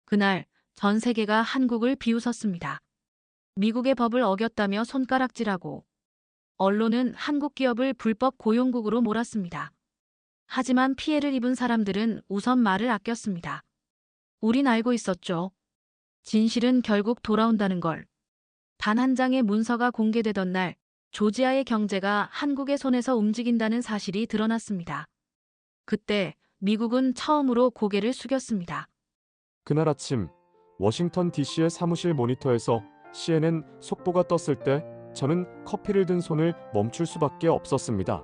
그날 전 세계가 한국을 비웃었습니다. 미국의 법을 어겼다며 손가락질하고 언론은 한국 기업을 불법 고용국으로 몰았습니다. 하지만 피해를 입은 사람들은 우선 말을 아꼈습니다. 우린 알고 있었죠. 진실은 결국 돌아온다는 걸. 단 한 장의 문서가 공개되던 날, 조지아의 경제가 한국의 손에서 움직인다는 사실이 드러났습니다. 그때 미국은 처음으로 고개를 숙였습니다. 그날 아침 워싱턴 DC의 사무실 모니터에서 CNN 속보가 떴을 때 저는 커피를 든 손을 멈출 수밖에 없었습니다.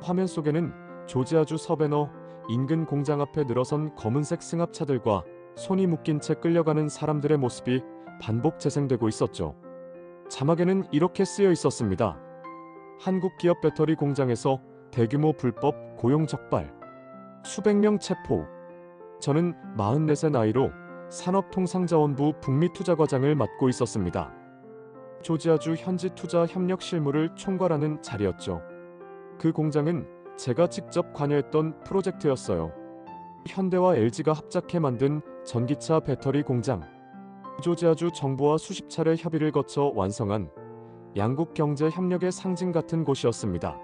화면 속에는 조지아주 서베너 인근 공장 앞에 늘어선 검은색 승합차들과 손이 묶인 채 끌려가는 사람들의 모습이 반복 재생되고 있었죠. 자막에는 이렇게 쓰여 있었습니다. 한국 기업 배터리 공장에서 대규모 불법 고용 적발, 수백 명 체포. 저는 44세 나이로 산업통상자원부 북미투자과장을 맡고 있었습니다. 조지아주 현지 투자 협력 실무를 총괄하는 자리였죠. 그 공장은 제가 직접 관여했던 프로젝트였어요. 현대와 LG가 합작해 만든 전기차 배터리 공장. 조지아주 정부와 수십 차례 협의를 거쳐 완성한 양국 경제 협력의 상징 같은 곳이었습니다.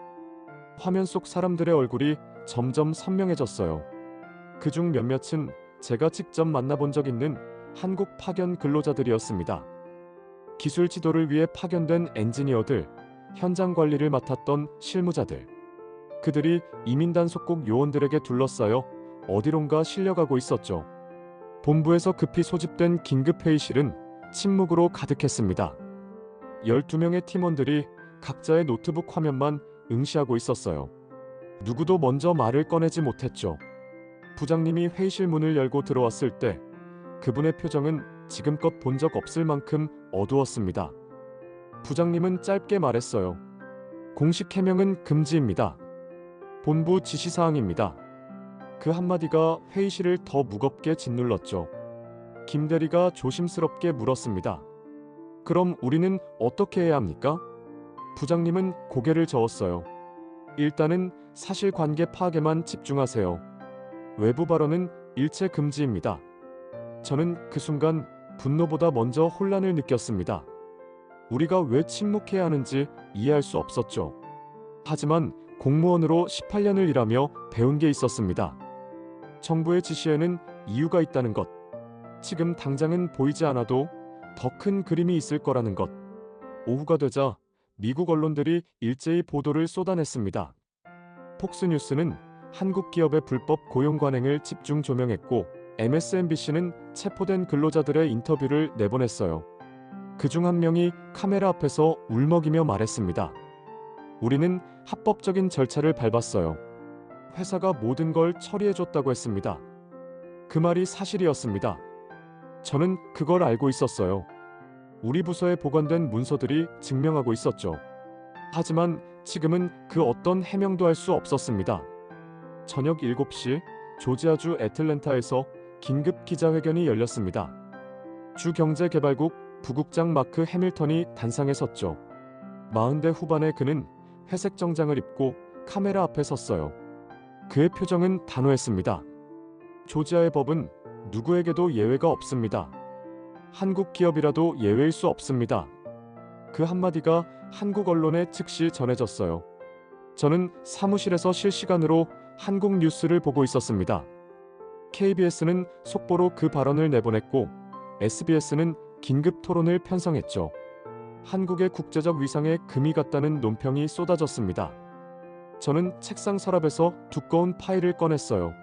화면 속 사람들의 얼굴이 점점 선명해졌어요. 그중 몇몇은 제가 직접 만나본 적 있는 한국 파견 근로자들이었습니다. 기술 지도를 위해 파견된 엔지니어들, 현장 관리를 맡았던 실무자들. 그들이 이민단 속국 요원들에게 둘러싸여 어디론가 실려가고 있었죠. 본부에서 급히 소집된 긴급회의실은 침묵으로 가득했습니다. 12명의 팀원들이 각자의 노트북 화면만 응시하고 있었어요. 누구도 먼저 말을 꺼내지 못했죠. 부장님이 회의실 문을 열고 들어왔을 때 그분의 표정은 지금껏 본 적 없을 만큼 어두웠습니다. 부장님은 짧게 말했어요. 공식 해명은 금지입니다. 본부 지시사항입니다. 그 한마디가 회의실을 더 무겁게 짓눌렀죠. 김 대리가 조심스럽게 물었습니다. 그럼 우리는 어떻게 해야 합니까? 부장님은 고개를 저었어요. 일단은 사실관계 파악에만 집중하세요. 외부 발언은 일체 금지입니다. 저는 그 순간 분노보다 먼저 혼란을 느꼈습니다. 우리가 왜 침묵해야 하는지 이해할 수 없었죠. 하지만 공무원으로 18년을 일하며 배운 게 있었습니다. 정부의 지시에는 이유가 있다는 것. 지금 당장은 보이지 않아도 더 큰 그림이 있을 거라는 것. 오후가 되자 미국 언론들이 일제히 보도를 쏟아냈습니다. 폭스뉴스는 한국 기업의 불법 고용 관행을 집중 조명했고 MSNBC는 체포된 근로자들의 인터뷰를 내보냈어요. 그중 한 명이 카메라 앞에서 울먹이며 말했습니다. 우리는 합법적인 절차를 밟았어요. 회사가 모든 걸 처리해줬다고 했습니다. 그 말이 사실이었습니다. 저는 그걸 알고 있었어요. 우리 부서에 보관된 문서들이 증명하고 있었죠. 하지만 지금은 그 어떤 해명도 할 수 없었습니다. 저녁 7시 조지아주 애틀랜타에서 긴급 기자회견이 열렸습니다. 주 경제개발국 부국장 마크 해밀턴이 단상에 섰죠. 40대 후반의 그는 회색 정장을 입고 카메라 앞에 섰어요. 그의 표정은 단호했습니다. 조지아의 법은 누구에게도 예외가 없습니다. 한국 기업이라도 예외일 수 없습니다. 그 한마디가 한국 언론에 즉시 전해졌어요. 저는 사무실에서 실시간으로 한국 뉴스를 보고 있었습니다. KBS는 속보로 그 발언을 내보냈고 SBS는 긴급 토론을 편성했죠. 한국의 국제적 위상에 금이 갔다는 논평이 쏟아졌습니다. 저는 책상 서랍에서 두꺼운 파일을 꺼냈어요.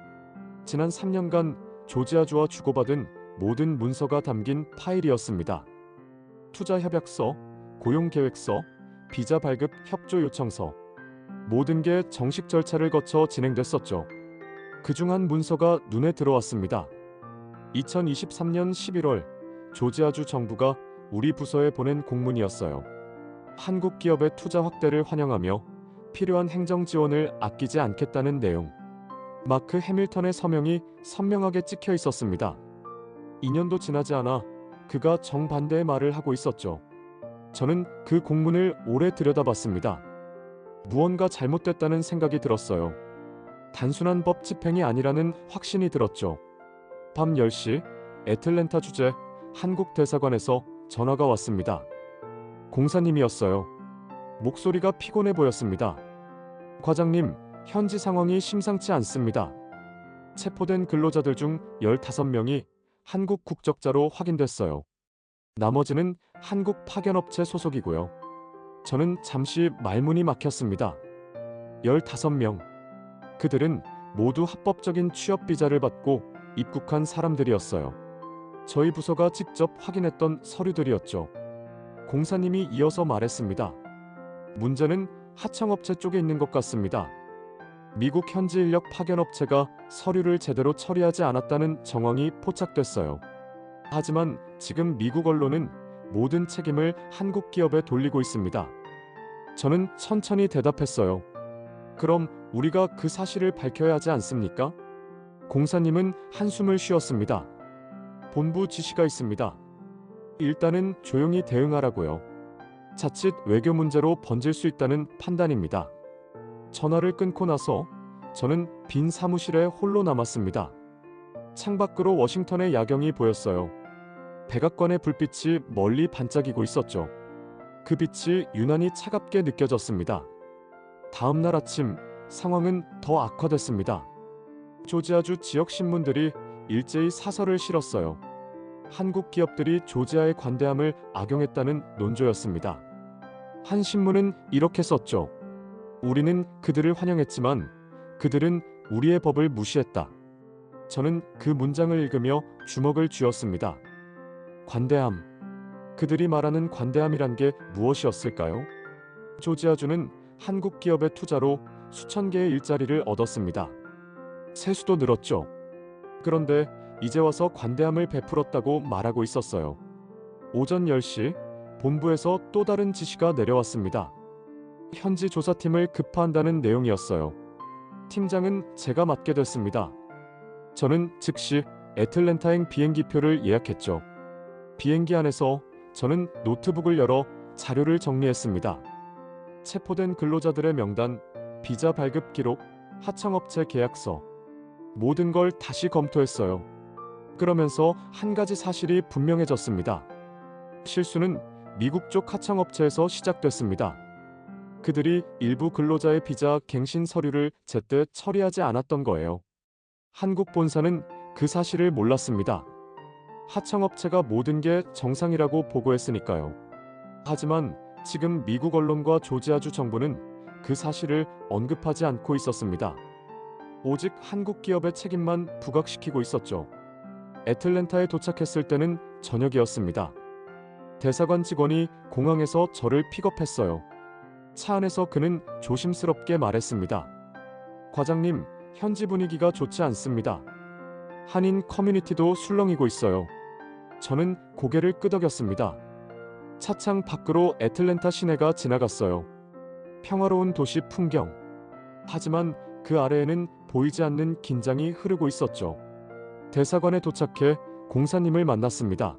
지난 3년간 조지아주와 주고받은 모든 문서가 담긴 파일이었습니다. 투자 협약서, 고용 계획서, 비자 발급 협조 요청서. 모든 게 정식 절차를 거쳐 진행됐었죠. 그중 한 문서가 눈에 들어왔습니다. 2023년 11월 조지아주 정부가 우리 부서에 보낸 공문이었어요. 한국 기업의 투자 확대를 환영하며 필요한 행정 지원을 아끼지 않겠다는 내용. 마크 해밀턴의 서명이 선명하게 찍혀 있었습니다. 2년도 지나지 않아 그가 정반대의 말을 하고 있었죠. 저는 그 공문을 오래 들여다봤습니다. 무언가 잘못됐다는 생각이 들었어요. 단순한 법 집행이 아니라는 확신이 들었죠. 밤 10시 애틀랜타 주재 한국 대사관에서 전화가 왔습니다. 공사님이었어요. 목소리가 피곤해 보였습니다. 과장님, 현지 상황이 심상치 않습니다. 체포된 근로자들 중 15명이 한국 국적자로 확인됐어요. 나머지는 한국 파견업체 소속이고요. 저는 잠시 말문이 막혔습니다. 15명. 그들은 모두 합법적인 취업 비자를 받고 입국한 사람들이었어요. 저희 부서가 직접 확인했던 서류들이었죠. 공사님이 이어서 말했습니다. 문제는 하청업체 쪽에 있는 것 같습니다. 미국 현지 인력 파견업체가 서류를 제대로 처리하지 않았다는 정황이 포착됐어요. 하지만 지금 미국 언론은 모든 책임을 한국 기업에 돌리고 있습니다. 저는 천천히 대답했어요. 그럼 우리가 그 사실을 밝혀야 하지 않습니까? 공사님은 한숨을 쉬었습니다. 본부 지시가 있습니다. 일단은 조용히 대응하라고요. 자칫 외교 문제로 번질 수 있다는 판단입니다. 전화를 끊고 나서 저는 빈 사무실에 홀로 남았습니다. 창밖으로 워싱턴의 야경이 보였어요. 백악관의 불빛이 멀리 반짝이고 있었죠. 그 빛이 유난히 차갑게 느껴졌습니다. 다음 날 아침 상황은 더 악화됐습니다. 조지아주 지역 신문들이 일제히 사설을 실었어요. 한국 기업들이 조지아의 관대함을 악용했다는 논조였습니다. 한 신문은 이렇게 썼죠. 우리는 그들을 환영했지만 그들은 우리의 법을 무시했다. 저는 그 문장을 읽으며 주먹을 쥐었습니다. 관대함. 그들이 말하는 관대함이란 게 무엇이었을까요? 조지아주는 한국 기업의 투자로 수천 개의 일자리를 얻었습니다. 세수도 늘었죠. 그런데 이제 와서 관대함을 베풀었다고 말하고 있었어요. 오전 10시 본부에서 또 다른 지시가 내려왔습니다. 현지 조사팀을 급파한다는 내용이었어요. 팀장은 제가 맡게 됐습니다. 저는 즉시 애틀랜타행 비행기표를 예약했죠. 비행기 안에서 저는 노트북을 열어 자료를 정리했습니다. 체포된 근로자들의 명단, 비자 발급 기록, 하청업체 계약서, 모든 걸 다시 검토했어요. 그러면서 한 가지 사실이 분명해졌습니다. 실수는 미국 쪽 하청업체에서 시작됐습니다. 그들이 일부 근로자의 비자 갱신 서류를 제때 처리하지 않았던 거예요. 한국 본사는 그 사실을 몰랐습니다. 하청업체가 모든 게 정상이라고 보고했으니까요. 하지만 지금 미국 언론과 조지아주 정부는 그 사실을 언급하지 않고 있었습니다. 오직 한국 기업의 책임만 부각시키고 있었죠. 애틀랜타에 도착했을 때는 저녁이었습니다. 대사관 직원이 공항에서 저를 픽업했어요. 차 안에서 그는 조심스럽게 말했습니다. 과장님, 현지 분위기가 좋지 않습니다. 한인 커뮤니티도 술렁이고 있어요. 저는 고개를 끄덕였습니다. 차창 밖으로 애틀랜타 시내가 지나갔어요. 평화로운 도시 풍경. 하지만 그 아래에는 보이지 않는 긴장이 흐르고 있었죠. 대사관에 도착해 공사님을 만났습니다.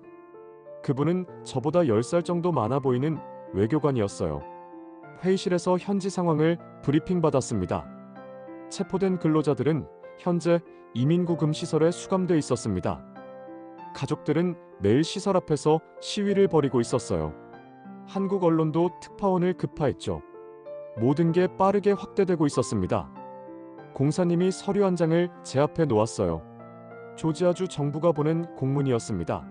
그분은 저보다 10살 정도 많아 보이는 외교관이었어요. 회의실에서 현지 상황을 브리핑 받았습니다. 체포된 근로자들은 현재 이민구금 시설에 수감돼 있었습니다. 가족들은 매일 시설 앞에서 시위를 벌이고 있었어요. 한국 언론도 특파원을 급파했죠. 모든 게 빠르게 확대되고 있었습니다. 공사님이 서류 한 장을 제 앞에 놓았어요. 조지아주 정부가 보낸 공문이었습니다.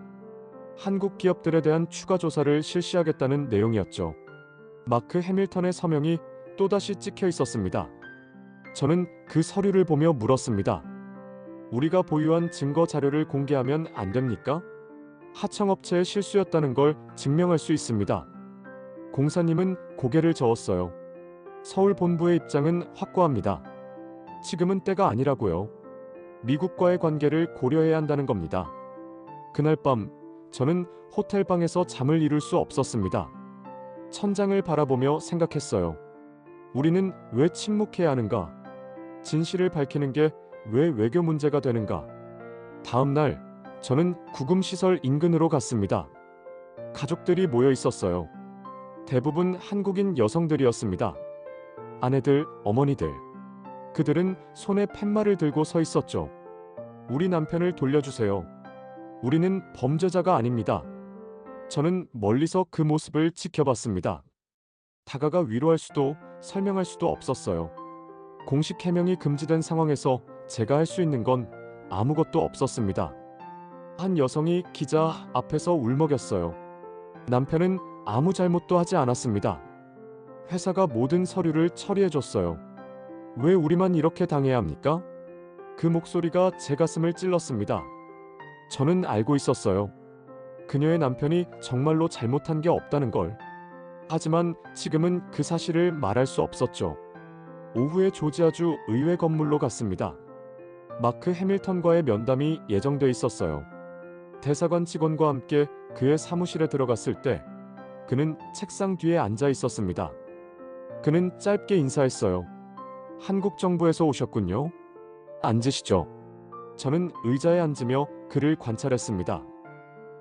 한국 기업들에 대한 추가 조사를 실시하겠다는 내용이었죠. 마크 해밀턴의 서명이 또다시 찍혀 있었습니다. 저는 그 서류를 보며 물었습니다. 우리가 보유한 증거 자료를 공개하면 안 됩니까? 하청업체의 실수였다는 걸 증명할 수 있습니다. 공사님은 고개를 저었어요. 서울 본부의 입장은 확고합니다. 지금은 때가 아니라고요. 미국과의 관계를 고려해야 한다는 겁니다. 그날 밤 저는 호텔방에서 잠을 이룰 수 없었습니다. 천장을 바라보며 생각했어요. 우리는 왜 침묵해야 하는가? 진실을 밝히는 게 왜 외교 문제가 되는가? 다음 날 저는 구금시설 인근으로 갔습니다. 가족들이 모여 있었어요. 대부분 한국인 여성들이었습니다. 아내들, 어머니들. 그들은 손에 팻말을 들고 서 있었죠. 우리 남편을 돌려주세요. 우리는 범죄자가 아닙니다. 저는 멀리서 그 모습을 지켜봤습니다. 다가가 위로할 수도 설명할 수도 없었어요. 공식 해명이 금지된 상황에서 제가 할 수 있는 건 아무것도 없었습니다. 한 여성이 기자 앞에서 울먹였어요. 남편은 아무 잘못도 하지 않았습니다. 회사가 모든 서류를 처리해줬어요. 왜 우리만 이렇게 당해야 합니까? 그 목소리가 제 가슴을 찔렀습니다. 저는 알고 있었어요. 그녀의 남편이 정말로 잘못한 게 없다는 걸. 하지만 지금은 그 사실을 말할 수 없었죠. 오후에 조지아주 의회 건물로 갔습니다. 마크 해밀턴과의 면담이 예정돼 있었어요. 대사관 직원과 함께 그의 사무실에 들어갔을 때 그는 책상 뒤에 앉아 있었습니다. 그는 짧게 인사했어요. 한국 정부에서 오셨군요. 앉으시죠. 저는 의자에 앉으며 그를 관찰했습니다.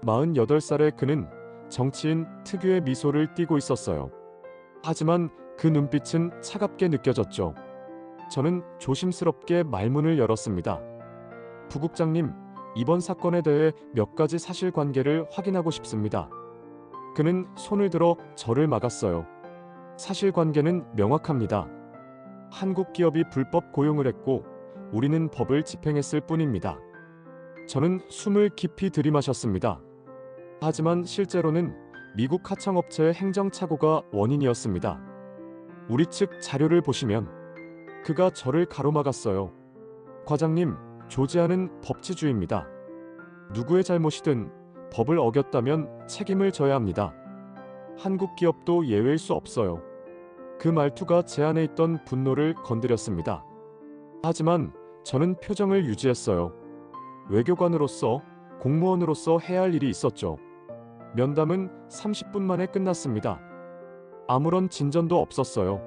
48살의 그는 정치인 특유의 미소를 띠고 있었어요. 하지만 그 눈빛은 차갑게 느껴졌죠. 저는 조심스럽게 말문을 열었습니다. 부국장님, 이번 사건에 대해 몇 가지 사실관계를 확인하고 싶습니다. 그는 손을 들어 저를 막았어요. 사실관계는 명확합니다. 한국 기업이 불법 고용을 했고 우리는 법을 집행했을 뿐입니다. 저는 숨을 깊이 들이마셨습니다. 하지만 실제로는 미국 하청업체의 행정착오가 원인이었습니다. 우리 측 자료를 보시면 그가 저를 가로막았어요. 과장님, 조지아는 법치주의입니다. 누구의 잘못이든 법을 어겼다면 책임을 져야 합니다. 한국 기업도 예외일 수 없어요. 그 말투가 제 안에 있던 분노를 건드렸습니다. 하지만 저는 표정을 유지했어요. 외교관으로서, 공무원으로서 해야 할 일이 있었죠. 면담은 30분 만에 끝났습니다. 아무런 진전도 없었어요.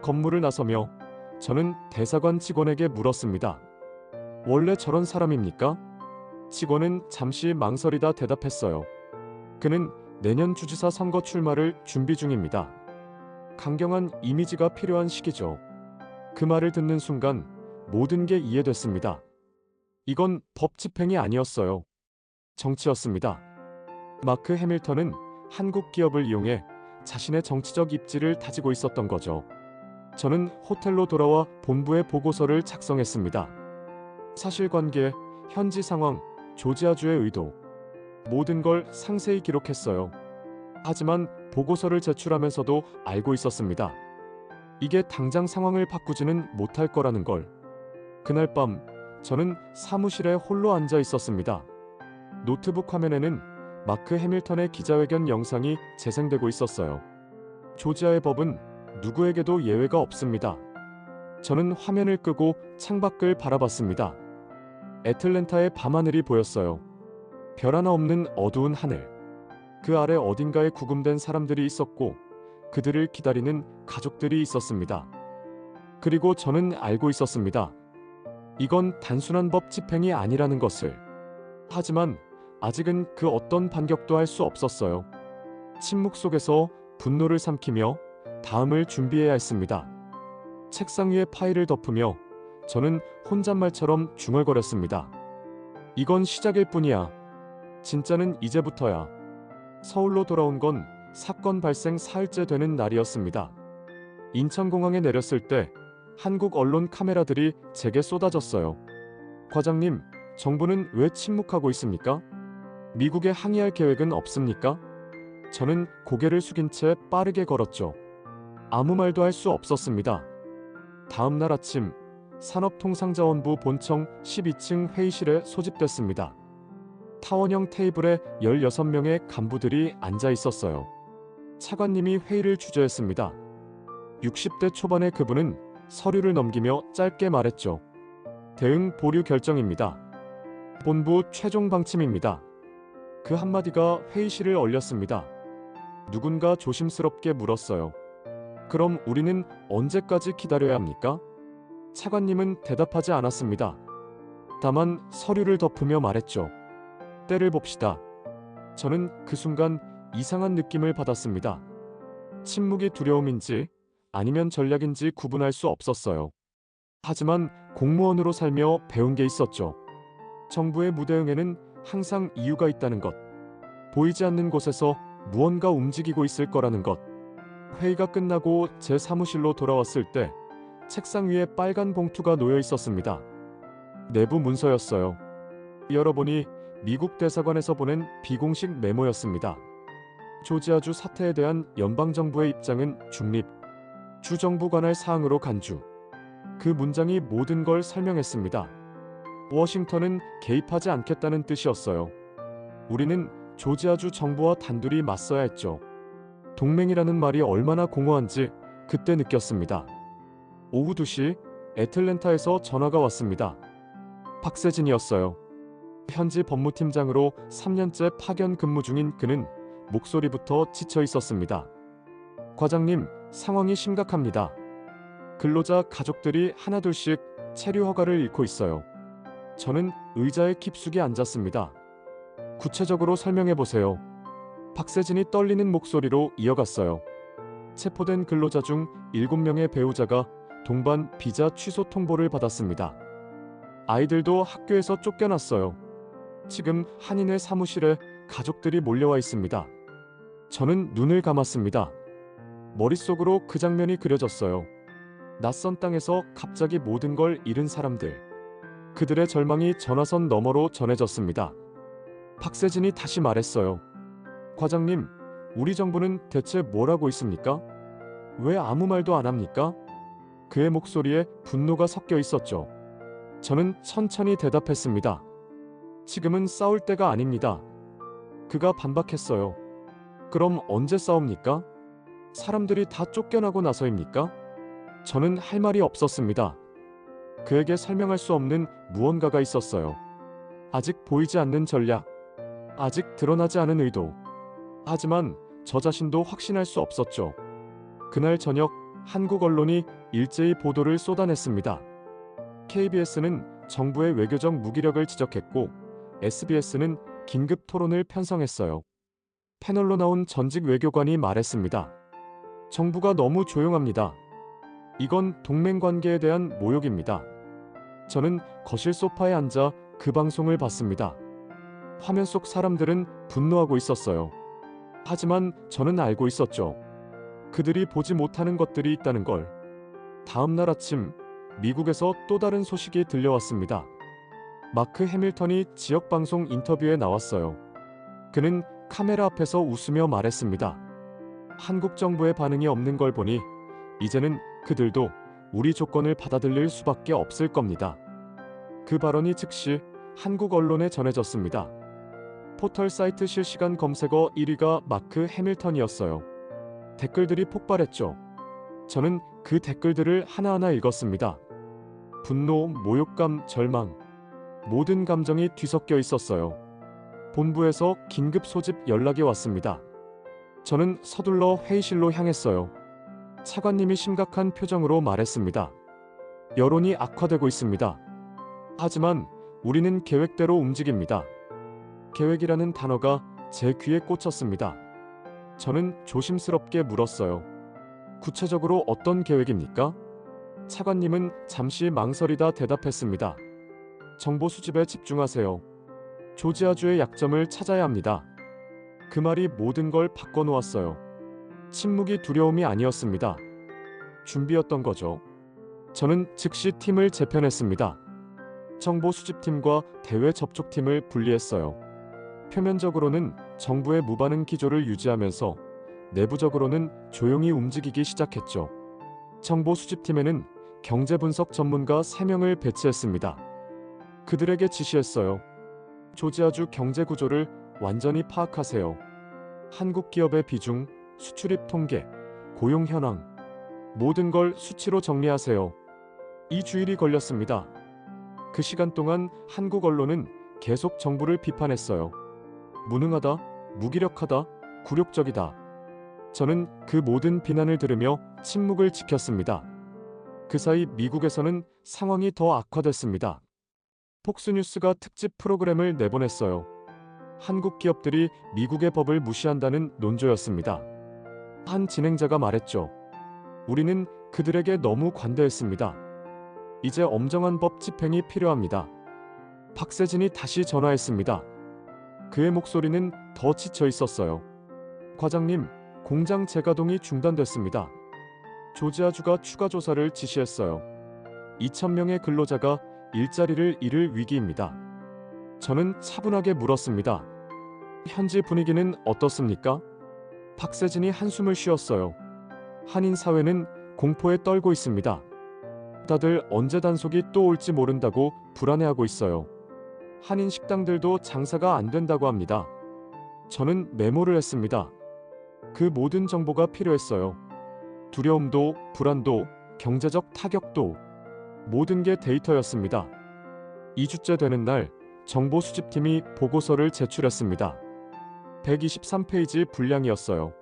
건물을 나서며 저는 대사관 직원에게 물었습니다. 원래 저런 사람입니까? 직원은 잠시 망설이다 대답했어요. 그는 내년 주지사 선거 출마를 준비 중입니다. 강경한 이미지가 필요한 시기죠. 그 말을 듣는 순간 모든 게 이해됐습니다. 이건 법 집행이 아니었어요. 정치였습니다. 마크 해밀턴은 한국 기업을 이용해 자신의 정치적 입지를 다지고 있었던 거죠. 저는 호텔로 돌아와 본부에 보고서를 작성했습니다. 사실관계, 현지 상황, 조지아주의 의도, 모든 걸 상세히 기록했어요. 하지만 보고서를 제출하면서도 알고 있었습니다. 이게 당장 상황을 바꾸지는 못할 거라는 걸. 그날 밤 저는 사무실에 홀로 앉아 있었습니다. 노트북 화면에는 마크 해밀턴의 기자회견 영상이 재생되고 있었어요. 조지아의 법은 누구에게도 예외가 없습니다. 저는 화면을 끄고 창밖을 바라봤습니다. 애틀랜타의 밤하늘이 보였어요. 별 하나 없는 어두운 하늘. 그 아래 어딘가에 구금된 사람들이 있었고 그들을 기다리는 가족들이 있었습니다. 그리고 저는 알고 있었습니다. 이건 단순한 법 집행이 아니라는 것을. 하지만 아직은 그 어떤 반격도 할 수 없었어요. 침묵 속에서 분노를 삼키며 다음을 준비해야 했습니다. 책상 위에 파일을 덮으며 저는 혼잣말처럼 중얼거렸습니다. 이건 시작일 뿐이야. 진짜는 이제부터야. 서울로 돌아온 건 사건 발생 사흘째 되는 날이었습니다. 인천공항에 내렸을 때 한국 언론 카메라들이 제게 쏟아졌어요. 과장님, 정부는 왜 침묵하고 있습니까? 미국에 항의할 계획은 없습니까? 저는 고개를 숙인 채 빠르게 걸었죠. 아무 말도 할 수 없었습니다. 다음 날 아침, 산업통상자원부 본청 12층 회의실에 소집됐습니다. 타원형 테이블에 16명의 간부들이 앉아 있었어요. 차관님이 회의를 주재했습니다. 60대 초반의 그분은 서류를 넘기며 짧게 말했죠. 대응 보류 결정입니다. 본부 최종 방침입니다. 그 한마디가 회의실을 얼렸습니다. 누군가 조심스럽게 물었어요. 그럼 우리는 언제까지 기다려야 합니까? 차관님은 대답하지 않았습니다. 다만 서류를 덮으며 말했죠. 때를 봅시다. 저는 그 순간 이상한 느낌을 받았습니다. 침묵이 두려움인지 아니면 전략인지 구분할 수 없었어요. 하지만 공무원으로 살며 배운 게 있었죠. 정부의 무대응에는 항상 이유가 있다는 것. 보이지 않는 곳에서 무언가 움직이고 있을 거라는 것. 회의가 끝나고 제 사무실로 돌아왔을 때 책상 위에 빨간 봉투가 놓여 있었습니다. 내부 문서였어요. 열어보니 미국 대사관에서 보낸 비공식 메모였습니다. 조지아주 사태에 대한 연방정부의 입장은 중립, 주정부 관할 사항으로 간주. 그 문장이 모든 걸 설명했습니다. 워싱턴은 개입하지 않겠다는 뜻이었어요. 우리는 조지아주 정부와 단둘이 맞서야 했죠. 동맹이라는 말이 얼마나 공허한지 그때 느꼈습니다. 오후 2시 애틀랜타에서 전화가 왔습니다. 박세진이었어요. 현지 법무팀장으로 3년째 파견 근무 중인 그는 목소리부터 지쳐 있었습니다. 과장님, 상황이 심각합니다. 근로자 가족들이 하나둘씩 체류 허가를 잃고 있어요. 저는 의자에 깊숙이 앉았습니다. 구체적으로 설명해 보세요. 박세진이 떨리는 목소리로 이어갔어요. 체포된 근로자 중 7명의 배우자가 동반 비자 취소 통보를 받았습니다. 아이들도 학교에서 쫓겨났어요. 지금 한인의 사무실에 가족들이 몰려와 있습니다. 저는 눈을 감았습니다. 머릿속으로 그 장면이 그려졌어요. 낯선 땅에서 갑자기 모든 걸 잃은 사람들. 그들의 절망이 전화선 너머로 전해졌습니다. 박세진이 다시 말했어요. 과장님, 우리 정부는 대체 뭘 하고 있습니까? 왜 아무 말도 안 합니까? 그의 목소리에 분노가 섞여 있었죠. 저는 천천히 대답했습니다. 지금은 싸울 때가 아닙니다. 그가 반박했어요. 그럼 언제 싸웁니까? 사람들이 다 쫓겨나고 나서입니까? 저는 할 말이 없었습니다. 그에게 설명할 수 없는 무언가가 있었어요. 아직 보이지 않는 전략, 아직 드러나지 않은 의도. 하지만 저 자신도 확신할 수 없었죠. 그날 저녁 한국 언론이 일제히 보도를 쏟아냈습니다. KBS는 정부의 외교적 무기력을 지적했고 SBS는 긴급 토론을 편성했어요. 패널로 나온 전직 외교관이 말했습니다. 정부가 너무 조용합니다. 이건 동맹 관계에 대한 모욕입니다. 저는 거실 소파에 앉아 그 방송을 봤습니다. 화면 속 사람들은 분노하고 있었어요. 하지만 저는 알고 있었죠. 그들이 보지 못하는 것들이 있다는 걸. 다음 날 아침 미국에서 또 다른 소식이 들려왔습니다. 마크 해밀턴이 지역 방송 인터뷰에 나왔어요. 그는 카메라 앞에서 웃으며 말했습니다. 한국 정부의 반응이 없는 걸 보니 이제는 그들도 우리 조건을 받아들일 수밖에 없을 겁니다. 그 발언이 즉시 한국 언론에 전해졌습니다. 포털 사이트 실시간 검색어 1위가 마크 해밀턴이었어요. 댓글들이 폭발했죠. 저는 그 댓글들을 하나하나 읽었습니다. 분노, 모욕감, 절망. 모든 감정이 뒤섞여 있었어요. 본부에서 긴급 소집 연락이 왔습니다. 저는 서둘러 회의실로 향했어요. 차관님이 심각한 표정으로 말했습니다. 여론이 악화되고 있습니다. 하지만 우리는 계획대로 움직입니다. 계획이라는 단어가 제 귀에 꽂혔습니다. 저는 조심스럽게 물었어요. 구체적으로 어떤 계획입니까? 차관님은 잠시 망설이다 대답했습니다. 정보 수집에 집중하세요. 조지아주의 약점을 찾아야 합니다. 그 말이 모든 걸 바꿔놓았어요. 침묵이 두려움이 아니었습니다. 준비였던 거죠. 저는 즉시 팀을 재편했습니다. 정보 수집팀과 대외 접촉팀을 분리했어요. 표면적으로는 정부의 무반응 기조를 유지하면서 내부적으로는 조용히 움직이기 시작했죠. 정보 수집팀에는 경제 분석 전문가 3명을 배치했습니다. 그들에게 지시했어요. 조지아주 경제 구조를 완전히 파악하세요. 한국 기업의 비중, 수출입 통계, 고용 현황, 모든 걸 수치로 정리하세요. 2주일이 걸렸습니다. 그 시간 동안 한국 언론은 계속 정부를 비판했어요. 무능하다, 무기력하다, 굴욕적이다. 저는 그 모든 비난을 들으며 침묵을 지켰습니다. 그 사이 미국에서는 상황이 더 악화됐습니다. 폭스뉴스가 특집 프로그램을 내보냈어요. 한국 기업들이 미국의 법을 무시한다는 논조였습니다. 한 진행자가 말했죠. 우리는 그들에게 너무 관대했습니다. 이제 엄정한 법 집행이 필요합니다. 박세진이 다시 전화했습니다. 그의 목소리는 더 지쳐 있었어요. 과장님, 공장 재가동이 중단됐습니다. 조지아주가 추가 조사를 지시했어요. 2,000명의 근로자가 일자리를 잃을 위기입니다. 저는 차분하게 물었습니다. 현지 분위기는 어떻습니까? 박세진이 한숨을 쉬었어요. 한인 사회는 공포에 떨고 있습니다. 다들 언제 단속이 또 올지 모른다고 불안해하고 있어요. 한인 식당들도 장사가 안 된다고 합니다. 저는 메모를 했습니다. 그 모든 정보가 필요했어요. 두려움도, 불안도, 경제적 타격도 모든 게 데이터였습니다. 2주째 되는 날 정보 수집팀이 보고서를 제출했습니다. 123페이지 분량이었어요.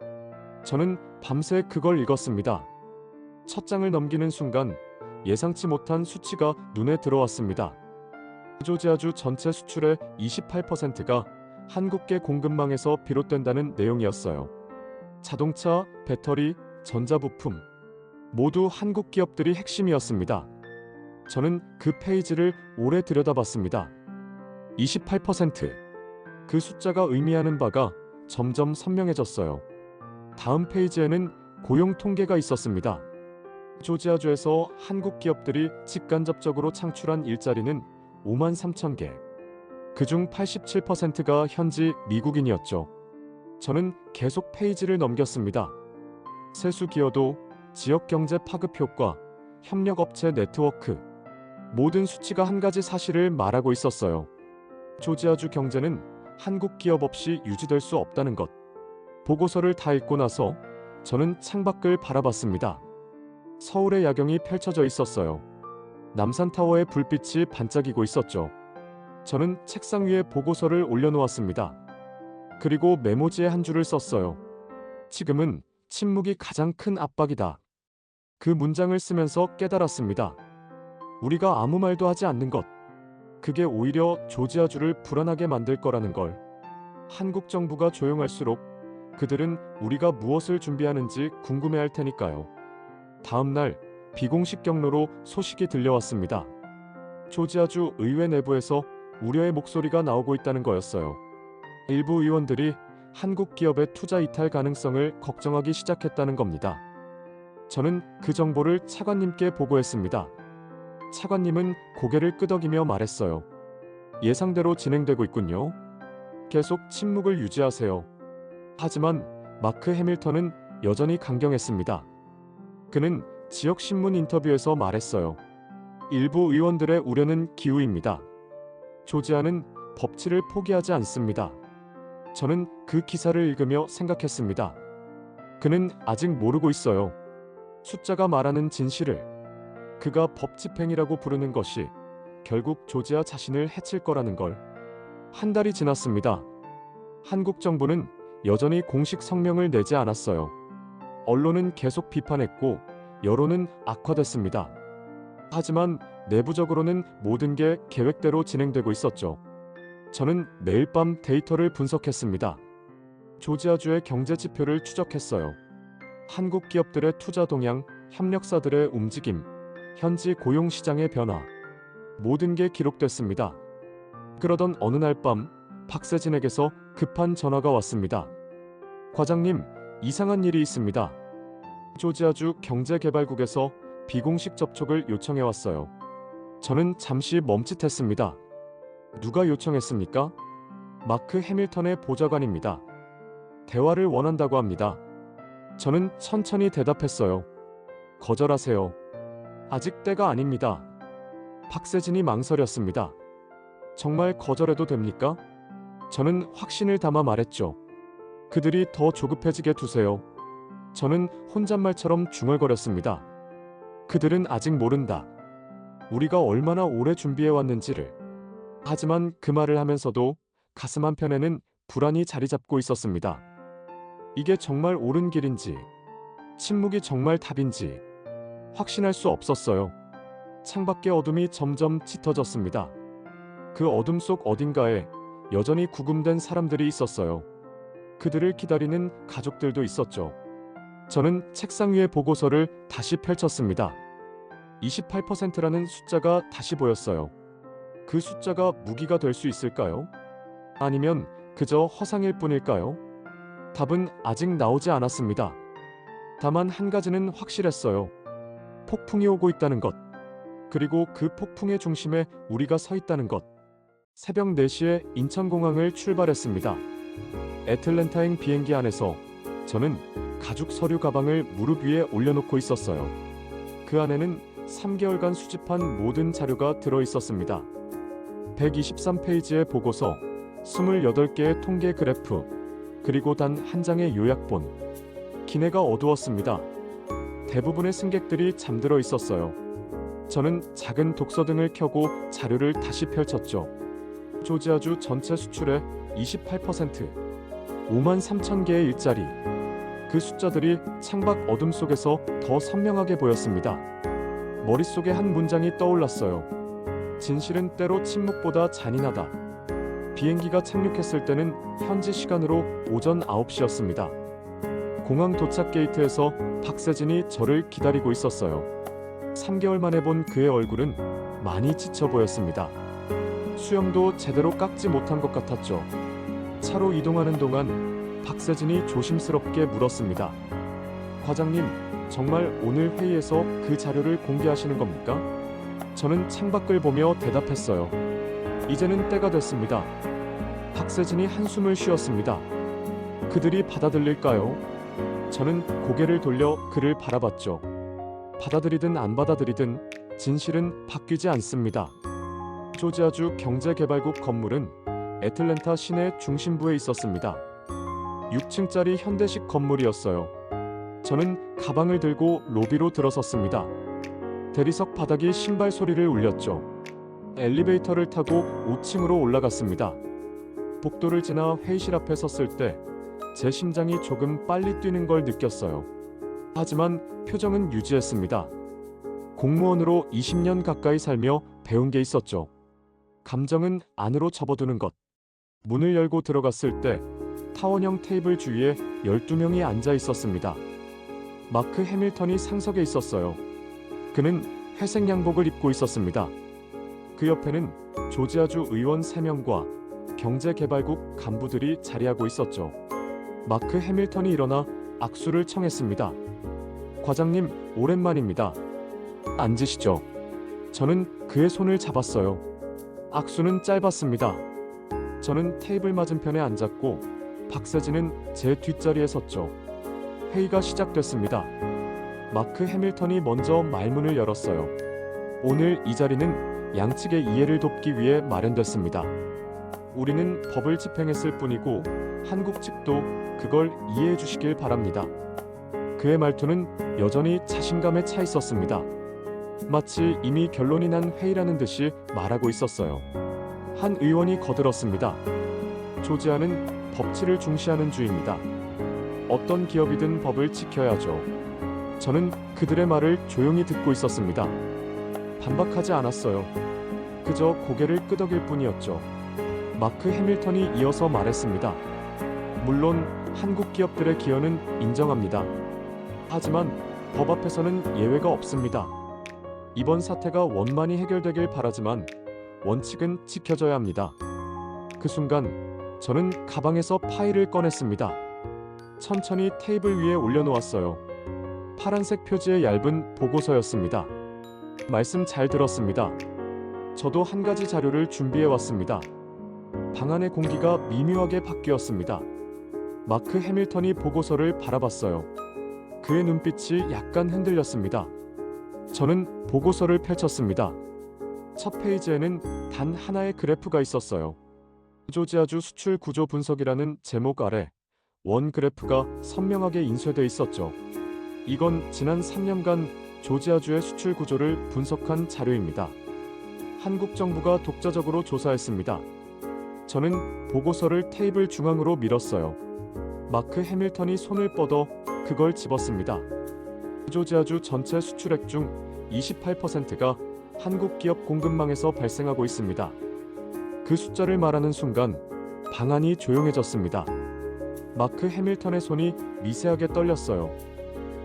저는 밤새 그걸 읽었습니다. 첫 장을 넘기는 순간 예상치 못한 수치가 눈에 들어왔습니다. 조지아주 전체 수출의 28%가 한국계 공급망에서 비롯된다는 내용이었어요. 자동차, 배터리, 전자부품 모두 한국 기업들이 핵심이었습니다. 저는 그 페이지를 오래 들여다봤습니다. 28%. 그 숫자가 의미하는 바가 점점 선명해졌어요. 다음 페이지에는 고용 통계가 있었습니다. 조지아주에서 한국 기업들이 직간접적으로 창출한 일자리는 5만 3천 개. 그중 87%가 현지 미국인이었죠. 저는 계속 페이지를 넘겼습니다. 세수 기여도, 지역 경제 파급 효과, 협력업체 네트워크. 모든 수치가 한 가지 사실을 말하고 있었어요. 조지아주 경제는 한국 기업 없이 유지될 수 없다는 것. 보고서를 다 읽고 나서 저는 창밖을 바라봤습니다. 서울의 야경이 펼쳐져 있었어요. 남산타워의 불빛이 반짝이고 있었죠. 저는 책상 위에 보고서를 올려놓았습니다. 그리고 메모지에 한 줄을 썼어요. 지금은 침묵이 가장 큰 압박이다. 그 문장을 쓰면서 깨달았습니다. 우리가 아무 말도 하지 않는 것. 그게 오히려 조지아주를 불안하게 만들 거라는 걸. 한국 정부가 조용할수록 그들은 우리가 무엇을 준비하는지 궁금해할 테니까요. 다음 날 비공식 경로로 소식이 들려왔습니다. 조지아주 의회 내부에서 우려의 목소리가 나오고 있다는 거였어요. 일부 의원들이 한국 기업의 투자 이탈 가능성을 걱정하기 시작했다는 겁니다. 저는 그 정보를 차관님께 보고했습니다. 차관님은 고개를 끄덕이며 말했어요. 예상대로 진행되고 있군요. 계속 침묵을 유지하세요. 하지만 마크 해밀턴은 여전히 강경했습니다. 그는 지역신문 인터뷰에서 말했어요. 일부 의원들의 우려는 기우입니다. 조지아는 법치를 포기하지 않습니다. 저는 그 기사를 읽으며 생각했습니다. 그는 아직 모르고 있어요. 숫자가 말하는 진실을. 그가 법 집행이라고 부르는 것이 결국 조지아 자신을 해칠 거라는 걸. 한 달이 지났습니다. 한국 정부는 여전히 공식 성명을 내지 않았어요. 언론은 계속 비판했고 여론은 악화됐습니다. 하지만 내부적으로는 모든 게 계획대로 진행되고 있었죠. 저는 매일 밤 데이터를 분석했습니다. 조지아주의 경제 지표를 추적했어요. 한국 기업들의 투자 동향, 협력사들의 움직임, 현지 고용 시장의 변화. 모든 게 기록됐습니다. 그러던 어느 날 밤 박세진에게서 급한 전화가 왔습니다. 과장님, 이상한 일이 있습니다. 조지아주 경제개발국에서 비공식 접촉을 요청해 왔어요. 저는 잠시 멈칫했습니다. 누가 요청했습니까? 마크 해밀턴의 보좌관입니다. 대화를 원한다고 합니다. 저는 천천히 대답했어요. 거절하세요. 아직 때가 아닙니다. 박세진이 망설였습니다. 정말 거절해도 됩니까? 저는 확신을 담아 말했죠. 그들이 더 조급해지게 두세요. 저는 혼잣말처럼 중얼거렸습니다. 그들은 아직 모른다. 우리가 얼마나 오래 준비해왔는지를. 하지만 그 말을 하면서도 가슴 한편에는 불안이 자리 잡고 있었습니다. 이게 정말 옳은 길인지, 침묵이 정말 답인지 확신할 수 없었어요. 창밖의 어둠이 점점 짙어졌습니다. 그 어둠 속 어딘가에 여전히 구금된 사람들이 있었어요. 그들을 기다리는 가족들도 있었죠. 저는 책상 위의 보고서를 다시 펼쳤습니다. 28%라는 숫자가 다시 보였어요. 그 숫자가 무기가 될 수 있을까요? 아니면 그저 허상일 뿐일까요? 답은 아직 나오지 않았습니다. 다만 한 가지는 확실했어요. 폭풍이 오고 있다는 것. 그리고 그 폭풍의 중심에 우리가 서 있다는 것. 새벽 4시에 인천공항을 출발했습니다. 애틀랜타행 비행기 안에서 저는 가죽 서류 가방을 무릎 위에 올려놓고 있었어요. 그 안에는 3개월간 수집한 모든 자료가 들어 있었습니다. 123페이지의 보고서, 28개의 통계 그래프, 그리고 단 한 장의 요약본. 기내가 어두웠습니다. 대부분의 승객들이 잠들어 있었어요. 저는 작은 독서등을 켜고 자료를 다시 펼쳤죠. 조지아주 전체 수출의 28%, 5만 3천 개의 일자리. 그 숫자들이 창밖 어둠 속에서 더 선명하게 보였습니다. 머릿속에 한 문장이 떠올랐어요. 진실은 때로 침묵보다 잔인하다. 비행기가 착륙했을 때는 현지 시간으로 오전 9시였습니다. 공항 도착 게이트에서 박세진이 저를 기다리고 있었어요. 3개월 만에 본 그의 얼굴은 많이 지쳐 보였습니다. 수염도 제대로 깎지 못한 것 같았죠. 차로 이동하는 동안 박세진이 조심스럽게 물었습니다. 과장님, 정말 오늘 회의에서 그 자료를 공개하시는 겁니까? 저는 창밖을 보며 대답했어요. 이제는 때가 됐습니다. 박세진이 한숨을 쉬었습니다. 그들이 받아들일까요? 저는 고개를 돌려 그를 바라봤죠. 받아들이든 안 받아들이든 진실은 바뀌지 않습니다. 조지아주 경제개발국 건물은 애틀랜타 시내 중심부에 있었습니다. 6층짜리 현대식 건물이었어요. 저는 가방을 들고 로비로 들어섰습니다. 대리석 바닥이 신발 소리를 울렸죠. 엘리베이터를 타고 5층으로 올라갔습니다. 복도를 지나 회의실 앞에 섰을 때 제 심장이 조금 빨리 뛰는 걸 느꼈어요. 하지만 표정은 유지했습니다. 공무원으로 20년 가까이 살며 배운 게 있었죠. 감정은 안으로 접어두는 것. 문을 열고 들어갔을 때 타원형 테이블 주위에 12명이 앉아 있었습니다. 마크 해밀턴이 상석에 있었어요. 그는 회색 양복을 입고 있었습니다. 그 옆에는 조지아주 의원 3명과 경제개발국 간부들이 자리하고 있었죠. 마크 해밀턴이 일어나 악수를 청했습니다. 과장님, 오랜만입니다. 앉으시죠. 저는 그의 손을 잡았어요. 악수는 짧았습니다. 저는 테이블 맞은편에 앉았고 박세진은 제 뒷자리에 섰죠. 회의가 시작됐습니다. 마크 해밀턴이 먼저 말문을 열었어요. 오늘 이 자리는 양측의 이해를 돕기 위해 마련됐습니다. 우리는 법을 집행했을 뿐이고 한국 측도 그걸 이해해 주시길 바랍니다. 그의 말투는 여전히 자신감에 차 있었습니다. 마치 이미 결론이 난 회의라는 듯이 말하고 있었어요. 한 의원이 거들었습니다. 조지아는 법치를 중시하는 주입니다. 어떤 기업이든 법을 지켜야죠. 저는 그들의 말을 조용히 듣고 있었습니다. 반박하지 않았어요. 그저 고개를 끄덕일 뿐이었죠. 마크 해밀턴이 이어서 말했습니다. 물론 한국 기업들의 기여는 인정합니다. 하지만 법 앞에서는 예외가 없습니다. 이번 사태가 원만히 해결되길 바라지만 원칙은 지켜져야 합니다. 그 순간 저는 가방에서 파일을 꺼냈습니다. 천천히 테이블 위에 올려놓았어요. 파란색 표지의 얇은 보고서였습니다. 말씀 잘 들었습니다. 저도 한 가지 자료를 준비해 왔습니다. 방 안의 공기가 미묘하게 바뀌었습니다. 마크 해밀턴이 보고서를 바라봤어요. 그의 눈빛이 약간 흔들렸습니다. 저는 보고서를 펼쳤습니다. 첫 페이지에는 단 하나의 그래프가 있었어요. 조지아주 수출 구조 분석이라는 제목 아래 원 그래프가 선명하게 인쇄돼 있었죠. 이건 지난 3년간 조지아주의 수출 구조를 분석한 자료입니다. 한국 정부가 독자적으로 조사했습니다. 저는 보고서를 테이블 중앙으로 밀었어요. 마크 해밀턴이 손을 뻗어 그걸 집었습니다. 조지아주 전체 수출액 중 28%가 한국 기업 공급망에서 발생하고 있습니다. 그 숫자를 말하는 순간 방 안이 조용해졌습니다. 마크 해밀턴의 손이 미세하게 떨렸어요.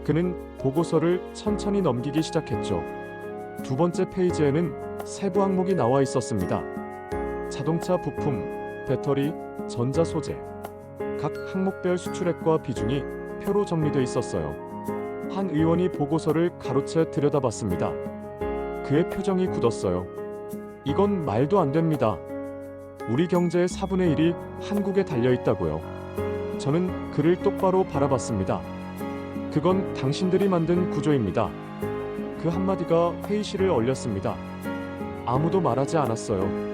그는 보고서를 천천히 넘기기 시작했죠. 두 번째 페이지에는 세부 항목이 나와 있었습니다. 자동차 부품, 배터리, 전자 소재, 각 항목별 수출액과 비중이 표로 정리돼 있었어요. 한 의원이 보고서를 가로채 들여다봤습니다. 그의 표정이 굳었어요. 이건 말도 안 됩니다. 우리 경제의 4분의 1이 한국에 달려 있다고요. 저는 그를 똑바로 바라봤습니다. 그건 당신들이 만든 구조입니다. 그 한마디가 회의실을 얼렸습니다. 아무도 말하지 않았어요.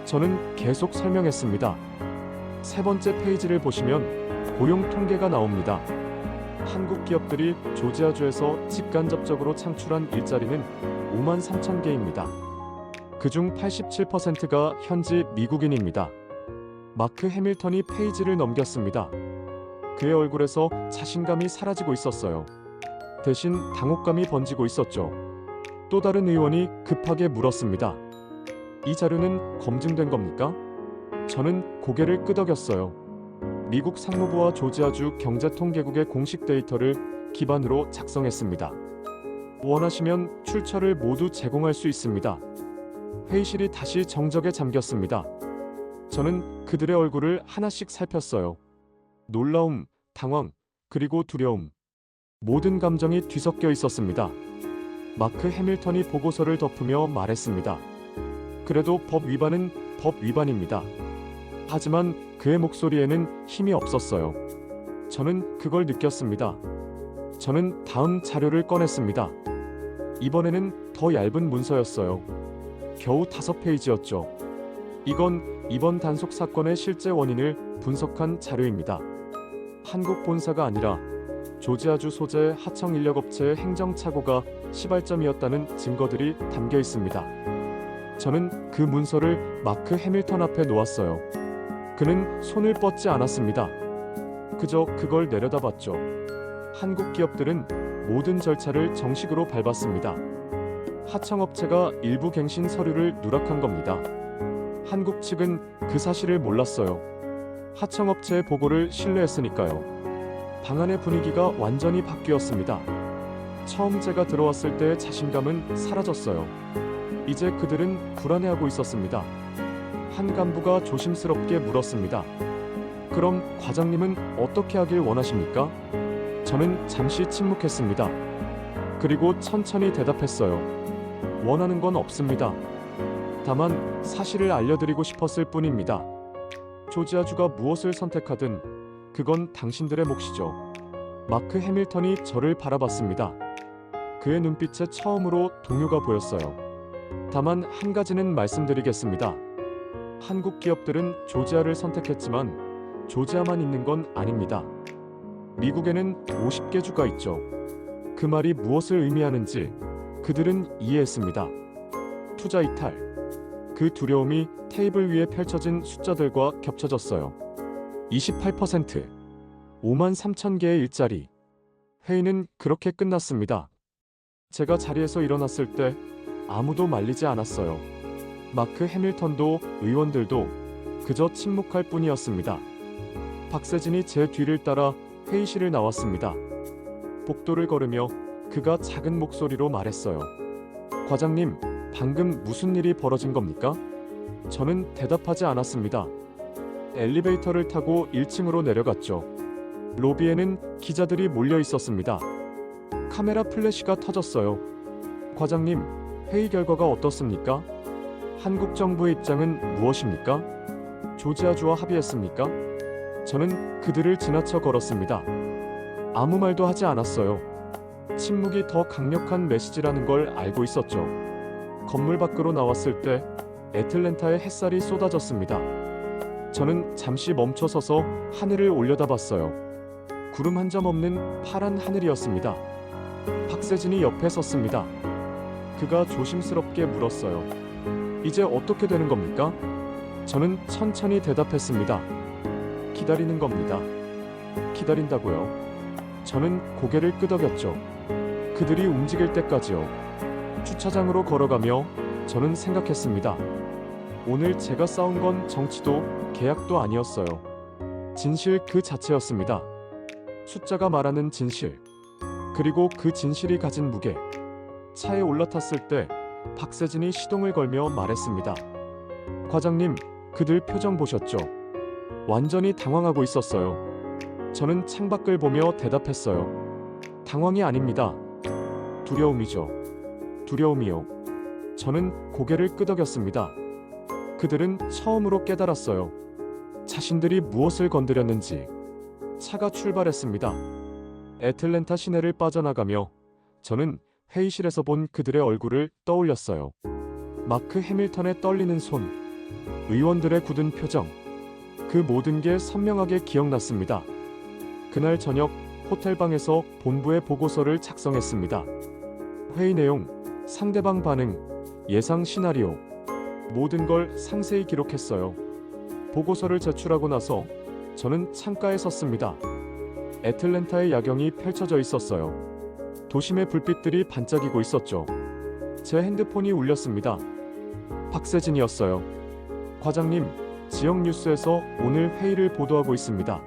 저는 계속 설명했습니다. 세 번째 페이지를 보시면 고용 통계가 나옵니다. 한국 기업들이 조지아주에서 직간접적으로 창출한 일자리는 5만 3천 개입니다. 그중 87%가 현지 미국인입니다. 마크 해밀턴이 페이지를 넘겼습니다. 그의 얼굴에서 자신감이 사라지고 있었어요. 대신 당혹감이 번지고 있었죠. 또 다른 의원이 급하게 물었습니다. 이 자료는 검증된 겁니까? 저는 고개를 끄덕였어요. 미국 상무부와 조지아주 경제통계국의 공식 데이터를 기반으로 작성했습니다. 원하시면 출처를 모두 제공할 수 있습니다. 회의실이 다시 정적에 잠겼습니다. 저는 그들의 얼굴을 하나씩 살폈어요. 놀라움, 당황, 그리고 두려움. 모든 감정이 뒤섞여 있었습니다. 마크 해밀턴이 보고서를 덮으며 말했습니다. 그래도 법 위반은 법 위반입니다. 하지만 그의 목소리에는 힘이 없었어요. 저는 그걸 느꼈습니다. 저는 다음 자료를 꺼냈습니다. 이번에는 더 얇은 문서였어요. 겨우 5페이지였죠. 이건 이번 단속 사건의 실제 원인을 분석한 자료입니다. 한국 본사가 아니라 조지아주 소재 하청 인력업체의 행정착오가 시발점이었다는 증거들이 담겨 있습니다. 저는 그 문서를 마크 해밀턴 앞에 놓았어요. 그는 손을 뻗지 않았습니다. 그저 그걸 내려다봤죠. 한국 기업들은 모든 절차를 정식으로 밟았습니다. 하청업체가 일부 갱신 서류를 누락한 겁니다. 한국 측은 그 사실을 몰랐어요. 하청업체의 보고를 신뢰했으니까요. 방안의 분위기가 완전히 바뀌었습니다. 처음 제가 들어왔을 때의 자신감은 사라졌어요. 이제 그들은 불안해하고 있었습니다. 한 간부가 조심스럽게 물었습니다. 그럼 과장님은 어떻게 하길 원하십니까? 저는 잠시 침묵했습니다. 그리고 천천히 대답했어요. 원하는 건 없습니다. 다만 사실을 알려드리고 싶었을 뿐입니다. 조지아주가 무엇을 선택하든 그건 당신들의 몫이죠. 마크 해밀턴이 저를 바라봤습니다. 그의 눈빛에 처음으로 동요가 보였어요. 다만 한 가지는 말씀드리겠습니다. 한국 기업들은 조지아를 선택했지만 조지아만 있는 건 아닙니다. 미국에는 50개 주가 있죠. 그 말이 무엇을 의미하는지 그들은 이해했습니다. 투자 이탈. 그 두려움이 테이블 위에 펼쳐진 숫자들과 겹쳐졌어요. 28%. 5만 3천 개의 일자리. 회의는 그렇게 끝났습니다. 제가 자리에서 일어났을 때 아무도 말리지 않았어요. 마크 해밀턴도 의원들도 그저 침묵할 뿐이었습니다. 박세진이 제 뒤를 따라 회의실을 나왔습니다. 복도를 걸으며 그가 작은 목소리로 말했어요. 과장님, 방금 무슨 일이 벌어진 겁니까? 저는 대답하지 않았습니다. 엘리베이터를 타고 1층으로 내려갔죠. 로비에는 기자들이 몰려 있었습니다. 카메라 플래시가 터졌어요. 과장님, 회의 결과가 어떻습니까? 한국 정부의 입장은 무엇입니까? 조지아주와 합의했습니까? 저는 그들을 지나쳐 걸었습니다. 아무 말도 하지 않았어요. 침묵이 더 강력한 메시지라는 걸 알고 있었죠. 건물 밖으로 나왔을 때 애틀랜타의 햇살이 쏟아졌습니다. 저는 잠시 멈춰서서 하늘을 올려다봤어요. 구름 한 점 없는 파란 하늘이었습니다. 박세진이 옆에 섰습니다. 그가 조심스럽게 물었어요. 이제 어떻게 되는 겁니까? 저는 천천히 대답했습니다. 기다리는 겁니다. 기다린다고요? 저는 고개를 끄덕였죠. 그들이 움직일 때까지요. 주차장으로 걸어가며 저는 생각했습니다. 오늘 제가 싸운 건 정치도 계약도 아니었어요. 진실 그 자체였습니다. 숫자가 말하는 진실. 그리고 그 진실이 가진 무게. 차에 올라탔을 때 박세진이 시동을 걸며 말했습니다. 과장님, 그들 표정 보셨죠? 완전히 당황하고 있었어요. 저는 창밖을 보며 대답했어요. 당황이 아닙니다. 두려움이죠. 두려움이요. 저는 고개를 끄덕였습니다. 그들은 처음으로 깨달았어요. 자신들이 무엇을 건드렸는지. 차가 출발했습니다. 애틀랜타 시내를 빠져나가며 저는 회의실에서 본 그들의 얼굴을 떠올렸어요. 마크 해밀턴의 떨리는 손, 의원들의 굳은 표정, 그 모든 게 선명하게 기억났습니다. 그날 저녁 호텔방에서 본부의 보고서를 작성했습니다. 회의 내용, 상대방 반응, 예상 시나리오, 모든 걸 상세히 기록했어요. 보고서를 제출하고 나서 저는 창가에 섰습니다. 애틀랜타의 야경이 펼쳐져 있었어요. 도심의 불빛들이 반짝이고 있었죠. 제 핸드폰이 울렸습니다. 박세진이었어요. 과장님, 지역 뉴스에서 오늘 회의를 보도하고 있습니다.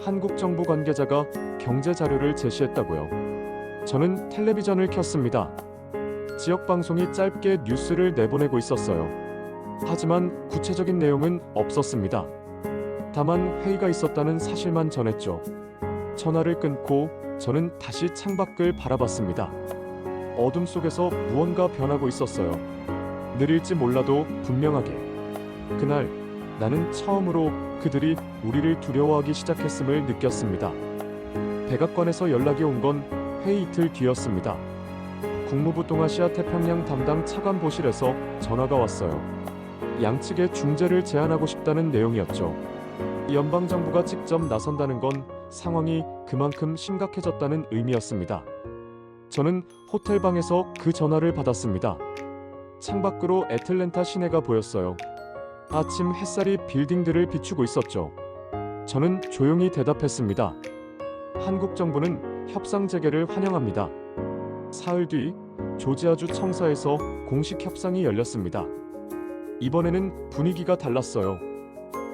한국 정부 관계자가 경제 자료를 제시했다고요. 저는 텔레비전을 켰습니다. 지역 방송이 짧게 뉴스를 내보내고 있었어요. 하지만 구체적인 내용은 없었습니다. 다만 회의가 있었다는 사실만 전했죠. 전화를 끊고 저는 다시 창밖을 바라봤습니다. 어둠 속에서 무언가 변하고 있었어요. 느릴지 몰라도 분명하게. 그날 나는 처음으로 그들이 우리를 두려워하기 시작했음을 느꼈습니다. 백악관에서 연락이 온 건 회의 이틀 뒤였습니다. 국무부 동아시아 태평양 담당 차관보실에서 전화가 왔어요. 양측의 중재를 제안하고 싶다는 내용이었죠. 연방정부가 직접 나선다는 건 상황이 그만큼 심각해졌다는 의미였습니다. 저는 호텔방에서 그 전화를 받았습니다. 창밖으로 애틀랜타 시내가 보였어요. 아침 햇살이 빌딩들을 비추고 있었죠. 저는 조용히 대답했습니다. 한국 정부는 협상 재개를 환영합니다. 사흘 뒤 조지아주 청사에서 공식 협상이 열렸습니다. 이번에는 분위기가 달랐어요.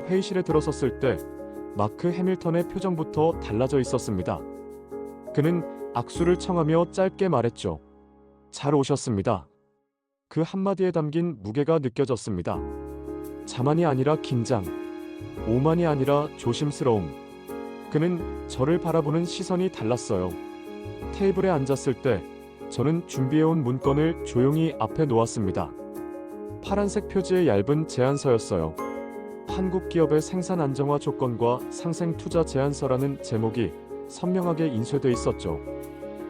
회의실에 들어섰을 때 마크 해밀턴의 표정부터 달라져 있었습니다. 그는 악수를 청하며 짧게 말했죠. 잘 오셨습니다. 그 한마디에 담긴 무게가 느껴졌습니다. 자만이 아니라 긴장, 오만이 아니라 조심스러움. 그는 저를 바라보는 시선이 달랐어요. 테이블에 앉았을 때 저는 준비해온 문건을 조용히 앞에 놓았습니다. 파란색 표지의 얇은 제안서였어요. 한국 기업의 생산 안정화 조건과 상생 투자 제안서라는 제목이 선명하게 인쇄돼 있었죠.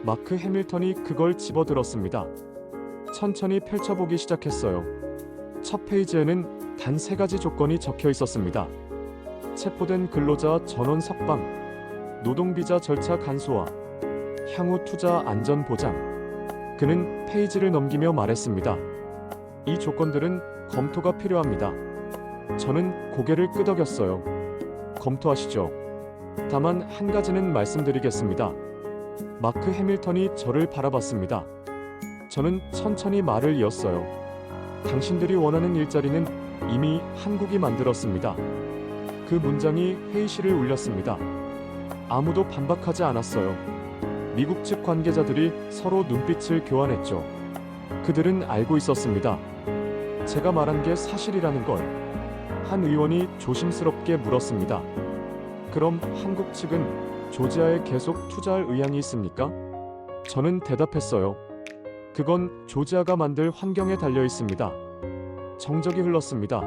마크 해밀턴이 그걸 집어들었습니다. 천천히 펼쳐보기 시작했어요. 첫 페이지에는 단 3가지 조건이 적혀 있었습니다. 체포된 근로자 전원 석방, 노동비자 절차 간소화, 향후 투자 안전 보장. 그는 페이지를 넘기며 말했습니다. 이 조건들은 검토가 필요합니다. 저는 고개를 끄덕였어요. 검토하시죠. 다만 한 가지는 말씀드리겠습니다. 마크 해밀턴이 저를 바라봤습니다. 저는 천천히 말을 이었어요. 당신들이 원하는 일자리는 이미 한국이 만들었습니다. 그 문장이 회의실을 울렸습니다. 아무도 반박하지 않았어요. 미국 측 관계자들이 서로 눈빛을 교환했죠. 그들은 알고 있었습니다. 제가 말한 게 사실이라는 걸. 한 의원이 조심스럽게 물었습니다. 그럼 한국 측은 조지아에 계속 투자할 의향이 있습니까? 저는 대답했어요. 그건 조지아가 만들 환경에 달려 있습니다. 정적이 흘렀습니다.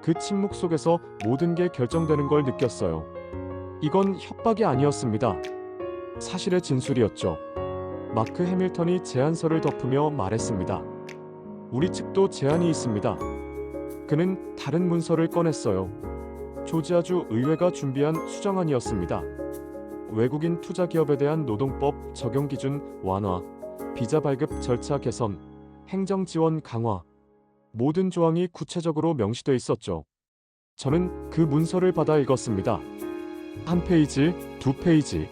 그 침묵 속에서 모든 게 결정되는 걸 느꼈어요. 이건 협박이 아니었습니다. 사실의 진술이었죠. 마크 해밀턴이 제안서를 덮으며 말했습니다. 우리 측도 제안이 있습니다. 그는 다른 문서를 꺼냈어요. 조지아주 의회가 준비한 수정안이었습니다. 외국인 투자 기업에 대한 노동법 적용 기준 완화, 비자 발급 절차 개선, 행정 지원 강화. 모든 조항이 구체적으로 명시돼 있었죠. 저는 그 문서를 받아 읽었습니다. 한 페이지, 2페이지.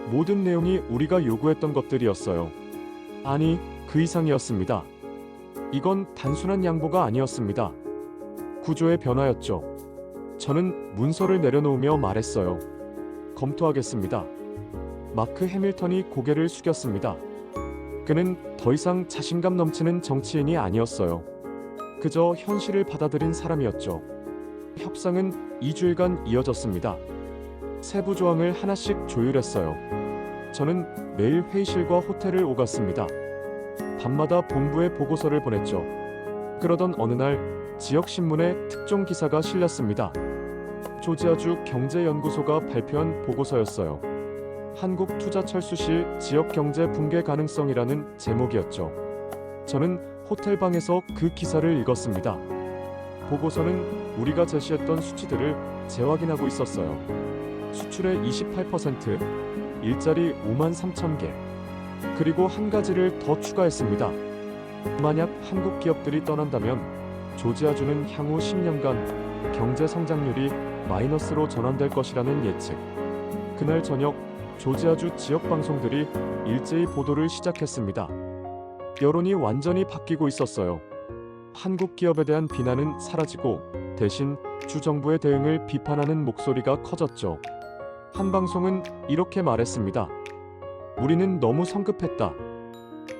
모든 내용이 우리가 요구했던 것들이었어요. 아니, 그 이상이었습니다. 이건 단순한 양보가 아니었습니다. 구조의 변화였죠. 저는 문서를 내려놓으며 말했어요. 검토하겠습니다. 마크 해밀턴이 고개를 숙였습니다. 그는 더 이상 자신감 넘치는 정치인이 아니었어요. 그저 현실을 받아들인 사람이었죠. 협상은 2주일간 이어졌습니다. 세부 조항을 하나씩 조율했어요. 저는 매일 회의실과 호텔을 오갔습니다. 밤마다 본부에 보고서를 보냈죠. 그러던 어느 날 지역 신문에 특종 기사가 실렸습니다. 조지아주 경제연구소가 발표한 보고서였어요. 한국 투자 철수 시 지역 경제 붕괴 가능성이라는 제목이었죠. 저는 호텔방에서 그 기사를 읽었습니다. 보고서는 우리가 제시했던 수치들을 재확인하고 있었어요. 수출의 28%, 일자리 5만 3천 개. 그리고 한 가지를 더 추가했습니다. 만약 한국 기업들이 떠난다면 조지아주는 향후 10년간 경제 성장률이 마이너스로 전환될 것이라는 예측. 그날 저녁 조지아주 지역 방송들이 일제히 보도를 시작했습니다. 여론이 완전히 바뀌고 있었어요. 한국 기업에 대한 비난은 사라지고 대신 주 정부의 대응을 비판하는 목소리가 커졌죠. 한 방송은 이렇게 말했습니다. 우리는 너무 성급했다.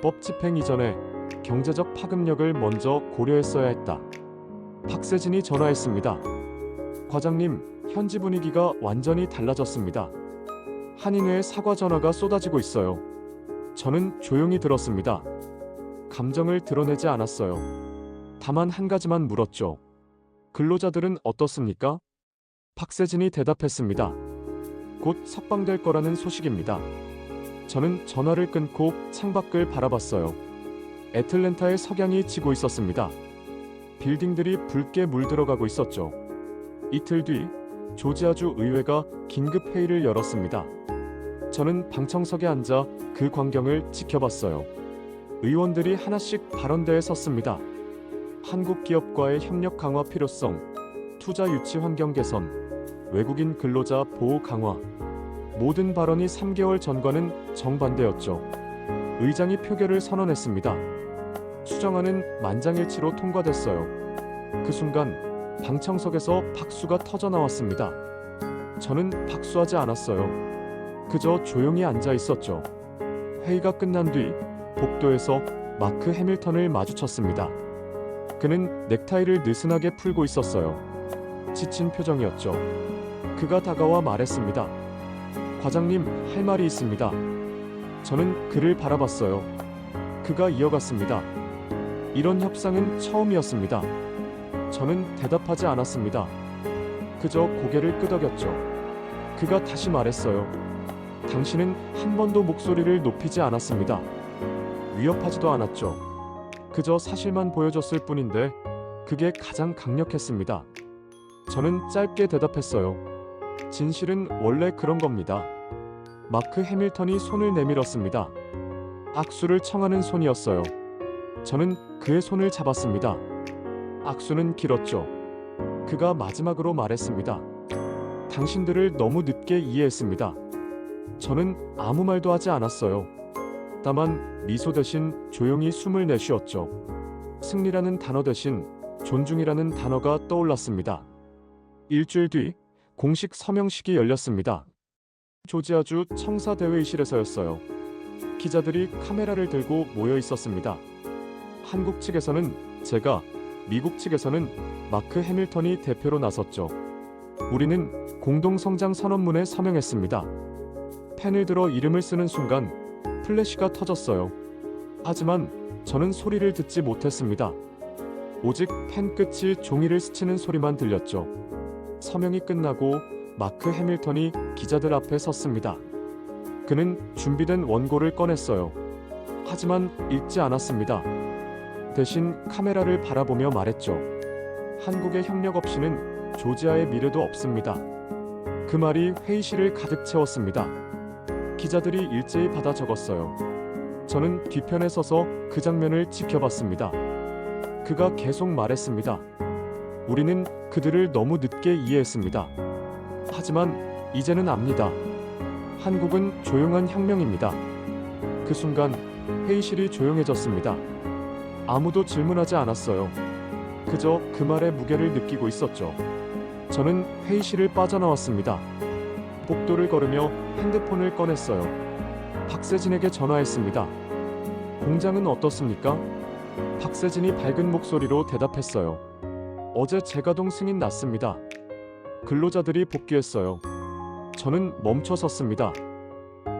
법 집행 이전에 경제적 파급력을 먼저 고려했어야 했다. 박세진이 전화했습니다. 과장님, 현지 분위기가 완전히 달라졌습니다. 한인회의 사과 전화가 쏟아지고 있어요. 저는 조용히 들었습니다. 감정을 드러내지 않았어요. 다만 한 가지만 물었죠. 근로자들은 어떻습니까? 박세진이 대답했습니다. 곧 석방될 거라는 소식입니다. 저는 전화를 끊고 창밖을 바라봤어요. 애틀랜타의 석양이 지고 있었습니다. 빌딩들이 붉게 물들어가고 있었죠. 이틀 뒤 조지아주 의회가 긴급 회의를 열었습니다. 저는 방청석에 앉아 그 광경을 지켜봤어요. 의원들이 하나씩 발언대에 섰습니다. 한국 기업과의 협력 강화 필요성, 투자 유치 환경 개선, 외국인 근로자 보호 강화. 모든 발언이 3개월 전과는 정반대였죠. 의장이 표결을 선언했습니다. 수정안은 만장일치로 통과됐어요. 그 순간 방청석에서 박수가 터져 나왔습니다. 저는 박수하지 않았어요. 그저 조용히 앉아 있었죠. 회의가 끝난 뒤 복도에서 마크 해밀턴을 마주쳤습니다. 그는 넥타이를 느슨하게 풀고 있었어요. 지친 표정이었죠. 그가 다가와 말했습니다. 과장님, 할 말이 있습니다. 저는 그를 바라봤어요. 그가 이어갔습니다. 이런 협상은 처음이었습니다. 저는 대답하지 않았습니다. 그저 고개를 끄덕였죠. 그가 다시 말했어요. 당신은 한 번도 목소리를 높이지 않았습니다. 위협하지도 않았죠. 그저 사실만 보여줬을 뿐인데 그게 가장 강력했습니다. 저는 짧게 대답했어요. 진실은 원래 그런 겁니다. 마크 해밀턴이 손을 내밀었습니다. 악수를 청하는 손이었어요. 저는 그의 손을 잡았습니다. 악수는 길었죠. 그가 마지막으로 말했습니다. 당신들을 너무 늦게 이해했습니다. 저는 아무 말도 하지 않았어요. 다만 미소 대신 조용히 숨을 내쉬었죠. 승리라는 단어 대신 존중이라는 단어가 떠올랐습니다. 일주일 뒤 공식 서명식이 열렸습니다. 조지아주 청사대회의실에서였어요. 기자들이 카메라를 들고 모여 있었습니다. 한국 측에서는 제가, 미국 측에서는 마크 해밀턴이 대표로 나섰죠. 우리는 공동성장 선언문에 서명했습니다. 펜을 들어 이름을 쓰는 순간 플래시가 터졌어요. 하지만 저는 소리를 듣지 못했습니다. 오직 펜 끝이 종이를 스치는 소리만 들렸죠. 서명이 끝나고 마크 해밀턴이 기자들 앞에 섰습니다. 그는 준비된 원고를 꺼냈어요. 하지만 읽지 않았습니다. 대신 카메라를 바라보며 말했죠. 한국의 협력 없이는 조지아의 미래도 없습니다. 그 말이 회의실을 가득 채웠습니다. 기자들이 일제히 받아 적었어요. 저는 뒤편에 서서 그 장면을 지켜봤습니다. 그가 계속 말했습니다. 우리는 그들을 너무 늦게 이해했습니다. 하지만 이제는 압니다. 한국은 조용한 혁명입니다. 그 순간 회의실이 조용해졌습니다. 아무도 질문하지 않았어요. 그저 그 말의 무게를 느끼고 있었죠. 저는 회의실을 빠져나왔습니다. 복도를 걸으며 핸드폰을 꺼냈어요. 박세진에게 전화했습니다. 공장은 어떻습니까? 박세진이 밝은 목소리로 대답했어요. 어제 재가동 승인 났습니다. 근로자들이 복귀했어요. 저는 멈춰 섰습니다.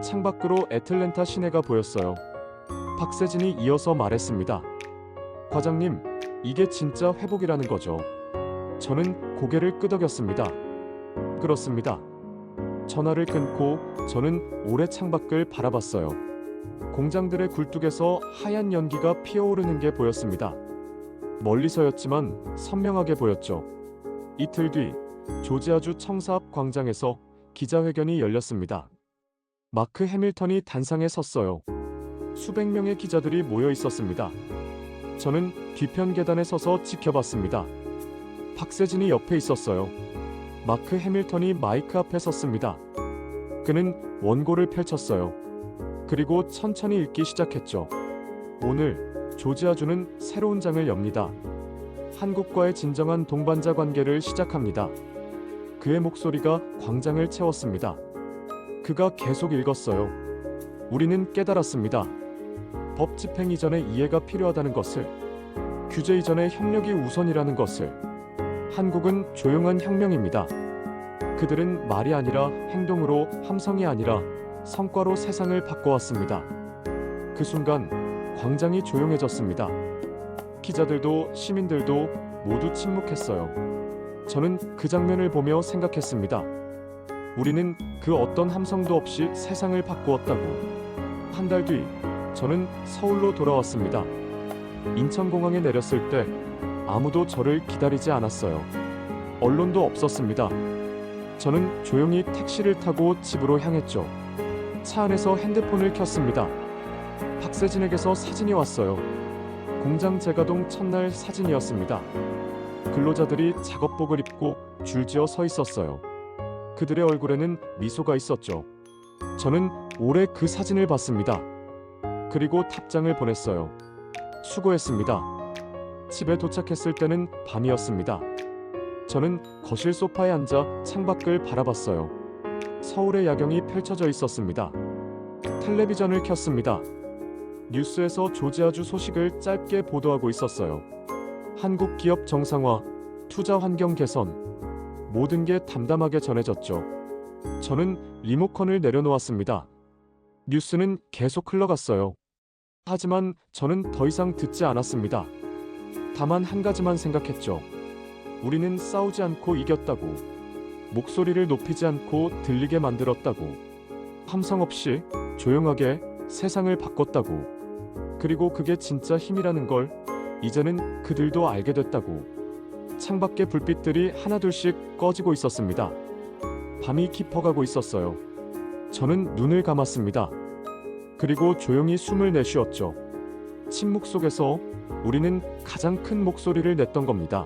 창밖으로 애틀랜타 시내가 보였어요. 박세진이 이어서 말했습니다. 과장님, 이게 진짜 회복이라는 거죠. 저는 고개를 끄덕였습니다. 그렇습니다. 전화를 끊고 저는 오래 창밖을 바라봤어요. 공장들의 굴뚝에서 하얀 연기가 피어오르는 게 보였습니다. 멀리서였지만 선명하게 보였죠. 이틀 뒤 조지아주 청사 앞 광장에서 기자회견이 열렸습니다. 마크 해밀턴이 단상에 섰어요. 수백 명의 기자들이 모여 있었습니다. 저는 뒤편 계단에 서서 지켜봤습니다. 박세진이 옆에 있었어요. 마크 해밀턴이 마이크 앞에 섰습니다. 그는 원고를 펼쳤어요. 그리고 천천히 읽기 시작했죠. 오늘 조지아주는 새로운 장을 엽니다. 한국과의 진정한 동반자 관계를 시작합니다. 그의 목소리가 광장을 채웠습니다. 그가 계속 읽었어요. 우리는 깨달았습니다. 법 집행 이전의 이해가 필요하다는 것을, 규제 이전의 협력이 우선이라는 것을. 한국은 조용한 혁명입니다. 그들은 말이 아니라 행동으로, 함성이 아니라 성과로 세상을 바꿔왔습니다. 그 순간 광장이 조용해졌습니다. 기자들도 시민들도 모두 침묵했어요. 저는 그 장면을 보며 생각했습니다. 우리는 그 어떤 함성도 없이 세상을 바꾸었다고. 한 달 뒤 저는 서울로 돌아왔습니다. 인천공항에 내렸을 때 아무도 저를 기다리지 않았어요. 언론도 없었습니다. 저는 조용히 택시를 타고 집으로 향했죠. 차 안에서 핸드폰을 켰습니다. 박세진에게서 사진이 왔어요. 공장 재가동 첫날 사진이었습니다. 근로자들이 작업복을 입고 줄지어 서 있었어요. 그들의 얼굴에는 미소가 있었죠. 저는 오래 그 사진을 봤습니다. 그리고 답장을 보냈어요. 수고했습니다. 집에 도착했을 때는 밤이었습니다. 저는 거실 소파에 앉아 창밖을 바라봤어요. 서울의 야경이 펼쳐져 있었습니다. 텔레비전을 켰습니다. 뉴스에서 조지아주 소식을 짧게 보도하고 있었어요. 한국 기업 정상화, 투자 환경 개선, 모든 게 담담하게 전해졌죠. 저는 리모컨을 내려놓았습니다. 뉴스는 계속 흘러갔어요. 하지만 저는 더 이상 듣지 않았습니다. 다만 한 가지만 생각했죠. 우리는 싸우지 않고 이겼다고. 목소리를 높이지 않고 들리게 만들었다고. 함성 없이 조용하게 세상을 바꿨다고. 그리고 그게 진짜 힘이라는 걸 이제는 그들도 알게 됐다고. 창밖의 불빛들이 하나둘씩 꺼지고 있었습니다. 밤이 깊어가고 있었어요. 저는 눈을 감았습니다. 그리고 조용히 숨을 내쉬었죠. 침묵 속에서 우리는 가장 큰 목소리를 냈던 겁니다.